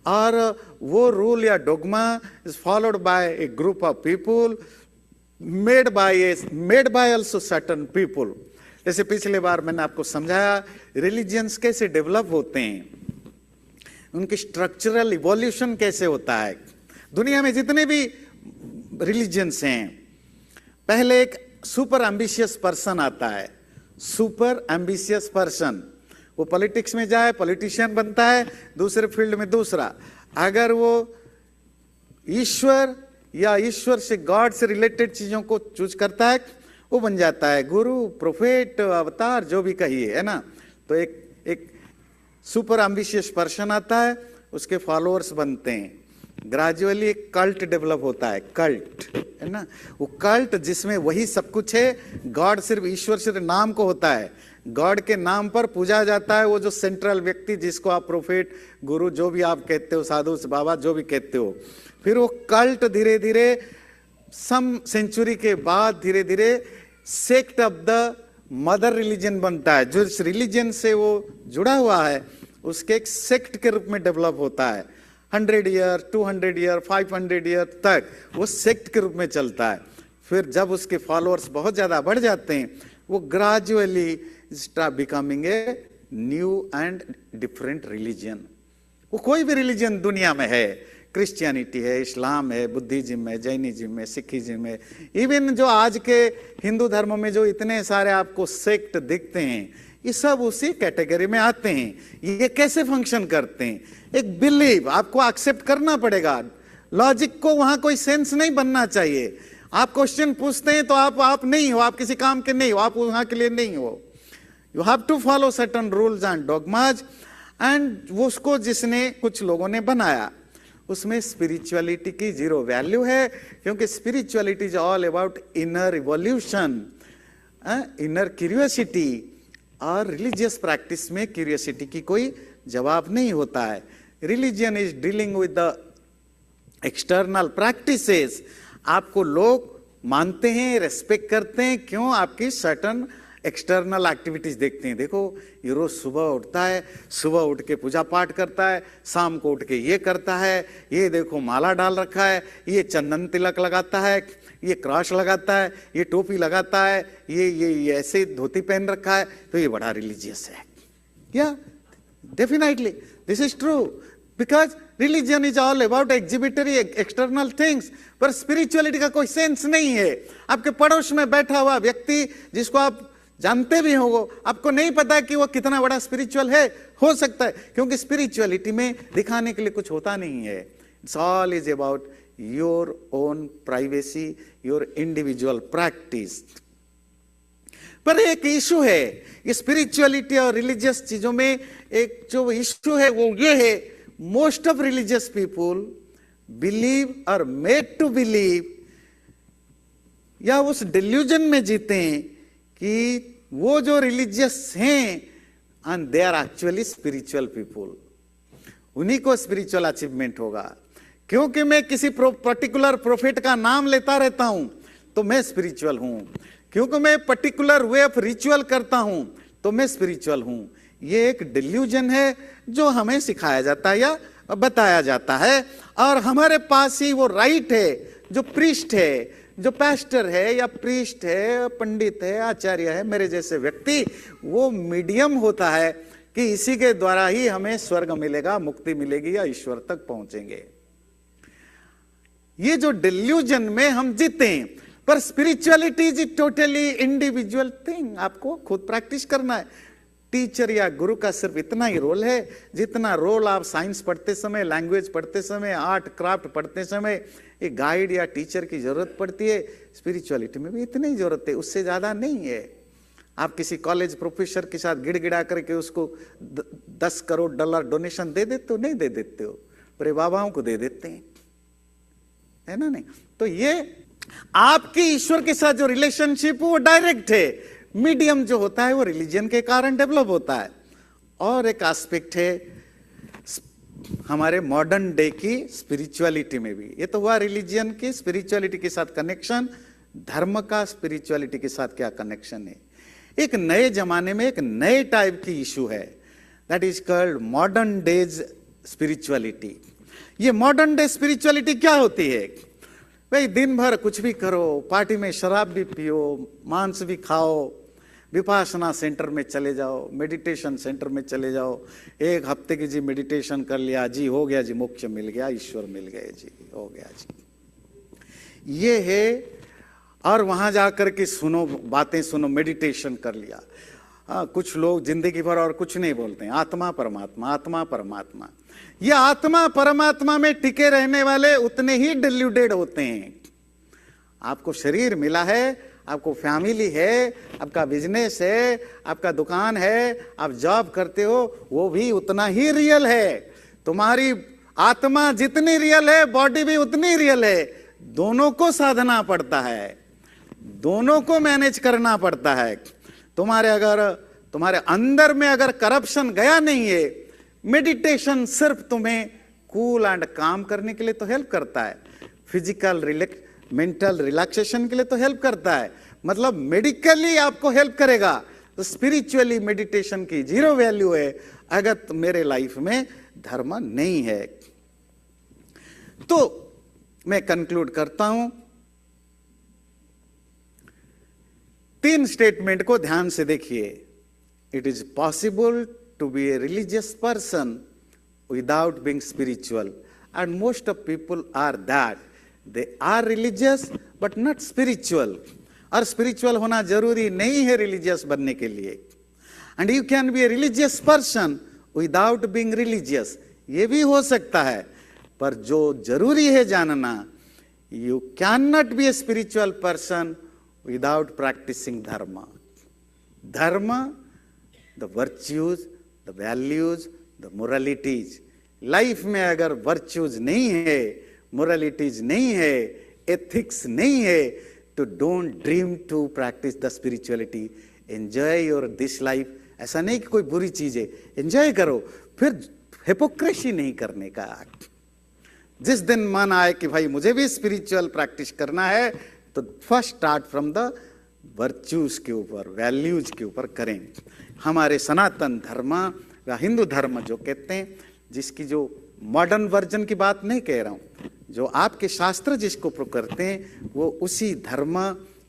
और वो रूल या dogma is followed by A group of people, made by also certain people. जैसे पिछले बार मैंने आपको समझाया रिलीजियंस कैसे डेवलप होते हैं, उनकी स्ट्रक्चरल इवोल्यूशन कैसे होता है। दुनिया में जितने भी रिलीजियंस हैं, पहले एक सुपर एम्बिशियस पर्सन आता है, सुपर एम्बिशियस पर्सन। वो पॉलिटिक्स में जाए पॉलिटिशियन बनता है, दूसरे फील्ड में दूसरा। अगर वो ईश्वर या ईश्वर से, गॉड से रिलेटेड चीजों को चूज करता है, वो बन जाता है गुरु, प्रोफेट, अवतार, जो भी कहिए, है ना। तो एक सुपर एम्बिशियस पर्सन आता है, उसके फॉलोअर्स बनते हैं। ग्रेजुअली एक कल्ट डेवलप होता है, कल्ट, है ना। वो कल्ट जिसमें वही सब कुछ है, गॉड सिर्फ ईश्वर सिर्फ नाम को होता है, गॉड के नाम पर पूजा जाता है। वो जो सेंट्रल व्यक्ति जिसको आप प्रोफेट, गुरु, जो भी आप कहते हो, साधु बाबा जो भी कहते हो, फिर वो कल्ट धीरे धीरे सम सेंचुरी के बाद धीरे धीरे sect of the mother religion बनता है। जो इस रिलीजन से वो जुड़ा हुआ है उसके एक सेक्ट के रूप में डेवलप होता है। 100 ईयर, 200 ईयर, 500 ईयर तक वो सेक्ट के रूप में चलता है। फिर जब उसके फॉलोअर्स बहुत ज्यादा बढ़ जाते हैं, वो gradually start becoming a new and different religion. वो कोई भी रिलीजन दुनिया में है, क्रिश्चियनिटी है, इस्लाम है, बुद्धिज्म है, जैनिज्म है, सिखिज्म है, इवन जो आज के हिंदू धर्म में जो इतने सारे आपको सेक्ट दिखते हैं, ये सब उसी कैटेगरी में आते हैं। ये कैसे फंक्शन करते हैं? एक बिलीव आपको एक्सेप्ट करना पड़ेगा, लॉजिक को वहां कोई सेंस नहीं बनना चाहिए। आप क्वेश्चन पूछते हैं तो आप नहीं हो, आप किसी काम के नहीं हो, आप वहां के लिए नहीं हो। You have to follow certain rules and dogmas, and वो उसको जिसने कुछ लोगों ने बनाया, उसमें स्पिरिचुअलिटी की जीरो वैल्यू है, क्योंकि spirituality is all about inner evolution, inner curiosity. और रिलीजियस प्रैक्टिस में क्यूरियोसिटी की कोई जवाब नहीं होता है। Religion is dealing with the external practices. आपको लोग मानते हैं, रेस्पेक्ट करते हैं, क्यों? आपकी सर्टन एक्सटर्नल एक्टिविटीज देखते हैं। देखो ये रोज सुबह उठता है, सुबह उठ के पूजा पाठ करता है, शाम को उठ के ये करता है, ये देखो माला डाल रखा है, ये चंदन तिलक लगाता है, ये क्रॉस लगाता है, ये टोपी लगाता है, ये ऐसे धोती पहन रखा है, तो ये बड़ा रिलीजियस है। या definitely this is true, because religion is all about exhibitory external things, पर स्पिरिचुअलिटी का कोई सेंस नहीं है। आपके पड़ोस में बैठा हुआ व्यक्ति जिसको आप जानते भी हो, आपको नहीं पता कि वो कितना बड़ा स्पिरिचुअल है, हो सकता है, क्योंकि स्पिरिचुअलिटी में दिखाने के लिए कुछ होता नहीं है। It's all is about your own privacy, your individual practice. पर एक इशू है ये स्पिरिचुअलिटी और रिलीजियस चीजों में, एक जो इशू है वो ये है, most of religious people believe और मेड टू बिलीव, या उस डिल्यूजन में जीते हैं कि वो जो रिलीजियस हैं and they are actually spiritual people, उन्हीं को स्पिरिचुअल अचीवमेंट होगा। क्योंकि मैं किसी पर्टिकुलर प्रोफेट का नाम लेता रहता हूं तो मैं स्पिरिचुअल हूं, क्योंकि मैं पर्टिकुलर वे ऑफ रिचुअल करता हूं तो मैं स्पिरिचुअल हूं। ये एक डिल्यूजन है जो हमें सिखाया जाता है या बताया जाता है, और हमारे पास ही वो राइट है, जो प्रीस्ट है, जो पास्टर है या प्रीस्ट है, पंडित है, आचार्य है, मेरे जैसे व्यक्ति, वो मीडियम होता है कि इसी के द्वारा ही हमें स्वर्ग मिलेगा, मुक्ति मिलेगी या ईश्वर तक पहुंचेंगे। ये जो डिल्यूजन में हम जीते हैं, पर spirituality is totally individual thing. आपको खुद प्रैक्टिस करना है। टीचर या गुरु का सिर्फ इतना ही रोल है जितना रोल आप साइंस पढ़ते समय, लैंग्वेज पढ़ते समय, आर्ट क्राफ्ट पढ़ते समय एक गाइड या टीचर की जरूरत पड़ती है। स्पिरिचुअलिटी में भी इतनी ही जरूरत है, उससे ज्यादा नहीं है। आप किसी कॉलेज प्रोफेसर के साथ गिड़गिड़ा करके उसको 10 करोड़ डॉलर डोनेशन दे देते हो? नहीं दे देते हो, पर बाबाओं को दे देते हैं, है ना? नहीं तो ये आपकी ईश्वर के साथ जो रिलेशनशिप वो डायरेक्ट है। मीडियम जो होता है वो रिलीजन के कारण डेवलप होता है। और एक एस्पेक्ट है हमारे मॉडर्न डे की स्पिरिचुअलिटी में भी। ये तो हुआ रिलीजन की स्पिरिचुअलिटी के साथ कनेक्शन, धर्म का स्पिरिचुअलिटी के साथ क्या कनेक्शन है। एक नए जमाने में एक नए टाइप की इशू है, that is called modern days spirituality. ये मॉडर्न डे स्पिरिचुअलिटी क्या होती है? भाई दिन भर कुछ भी करो, पार्टी में शराब भी पियो, मांस भी खाओ, विपासना सेंटर में चले जाओ, मेडिटेशन सेंटर में चले जाओ, एक हफ्ते की जी मेडिटेशन कर लिया जी, हो गया जी, मोक्ष मिल गया, ईश्वर मिल गए जी, हो गया जी, ये है। और वहां जाकर के सुनो, बातें सुनो, मेडिटेशन कर लिया। कुछ लोग जिंदगी भर और कुछ नहीं बोलते हैं, आत्मा परमात्मा, आत्मा परमात्मा। ये आत्मा परमात्मा में टिके रहने वाले उतने ही डिल्यूटेड होते हैं। आपको शरीर मिला है, आपको फैमिली है, आपका बिजनेस है, आपका दुकान है, आप जॉब करते हो, वो भी उतना ही रियल है। तुम्हारी आत्मा जितनी रियल है, बॉडी भी उतनी रियल है। दोनों को साधना पड़ता है, दोनों को मैनेज करना पड़ता है। तुम्हारे अंदर में अगर करप्शन गया नहीं है, मेडिटेशन सिर्फ तुम्हें कूल एंड काम करने के लिए तो हेल्प करता है, फिजिकल मेंटल रिलैक्सेशन के लिए तो हेल्प करता है, मतलब मेडिकली आपको हेल्प करेगा। तो स्पिरिचुअली मेडिटेशन की जीरो वैल्यू है अगर मेरे लाइफ में धर्म नहीं है। तो मैं कंक्लूड करता हूं, 3 स्टेटमेंट को ध्यान से देखिए। It is possible to be a religious person without being spiritual, and most of people are that. They are religious but not spiritual. और spiritual होना जरूरी नहीं है religious बनने के लिए। And you can be a religious person without being religious, ये भी हो सकता है। पर जो जरूरी है जानना, you cannot be a spiritual person without practicing dharma. Dharma, the virtues, the values, the moralities. Life में अगर वर्च्यूज नहीं है, मोरालिटीज नहीं है, एथिक्स नहीं है, तो don't dream to practice the spirituality. Enjoy your this life. ऐसा नहीं कि कोई बुरी चीज है, एंजॉय करो, फिर हिपोक्रेसी नहीं करने का। जिस दिन मन आए कि भाई मुझे भी स्पिरिचुअल प्रैक्टिस करना है, तो first start from the virtues के ऊपर, वैल्यूज के ऊपर करें। हमारे सनातन धर्म या हिंदू धर्म जो कहते हैं, जिसकी जो मॉडर्न वर्जन की बात नहीं कह रहा हूं, जो आपके शास्त्र जिसको करते हैं, वो उसी धर्म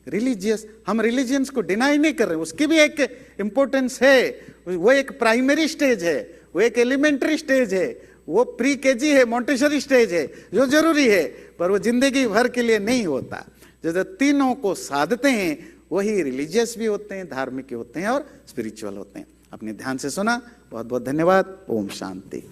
रिलीजियस, हम रिलीजियंस को डिनाई नहीं कर रहे, उसकी भी एक इम्पोर्टेंस है। वो एक प्राइमरी स्टेज है, वो एक एलिमेंट्री स्टेज है, वो प्री केजी है, मॉन्टेसरी स्टेज है, जो जरूरी है, पर वो जिंदगी भर के लिए नहीं होता। जो तीनों को साधते हैं वही रिलीजियस भी होते हैं, धार्मिक होते हैं और स्पिरिचुअल होते हैं। अपने ध्यान से सुना, बहुत बहुत धन्यवाद। ओम शांति।